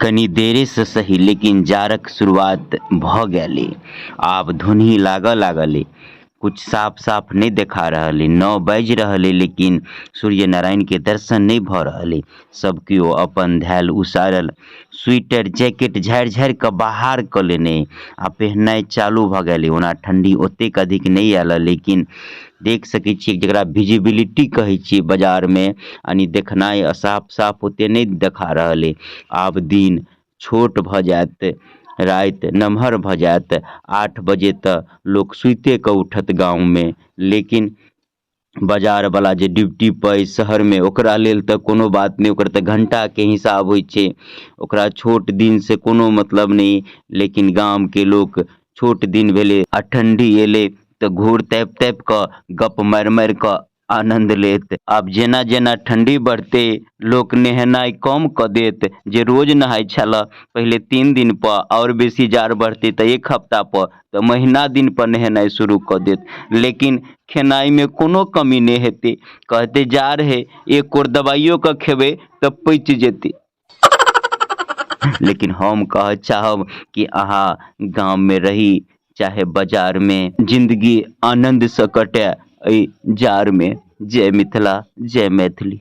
कनी देरे से सही लेकिन जाड़क शुरुआत भ गेलै। आब धुन्ही लागले, कुछ साफ साफ नहीं देखा रहलै। 9 बाजि रहलै लेकिन सूर्य नारायण के दर्शन नहीं भ रहलै। सब केओ अपन धैल उसारल स्वेटर जैकेट झाड़ि झाड़ि कऽ बाहर कऽ लेने आ पहननाइ चालू भ गेलै। ओना ठंडी ओतेक अधिक नहीं आयल, लेकिन देख सकै छियै जकरा विजिबिलिटी कहै छियै बाजार में, यानी देखनाइ साफ साफ ओते नहीं देखा रहलै। आब दिन छोट भ जायत, राति नमहर भ जायत। 8 बजे तऽ लोक सुते कऽ उठत गाँव में, लेकिन बाजार वाला जे ड्यूटी पर शहर में ओकरा लेल तऽ कोनो बात नहीं, ओकर तऽ घंटा के हिसाब होइ छै, ओकरा छोट दिन से कोनो मतलब नहीं। लेकिन गाम के लोक छोट दिन भेले आ ठंडी एले तऽ घूर तापि तापि कऽ गप मारि मारि कऽ आनंद लेत। आब जेना जेना ठंडी बढ़ते लोक नहेनाइ कम कऽ देत। जे रोज नहाय छला पहले 3 दिन पर, और बेसी जाड़ बढ़ते तऽ 1 हफ्ता पर, तऽ महीना दिन पर नहेनाइ शुरू कऽ देत। लेकिन खेनाइ में कोनो कमी नहीं हेतै, कहते जाड़ है एक कोर दवाइयो के खेबै तऽ पचि जेतै। लेकिन हम कह चाहब कि अहाँ गांव में रही चाहे बाजार में, जिंदगी आनंद से कटे एहि जाड़ में। जय मिथिला, जय मैथिली।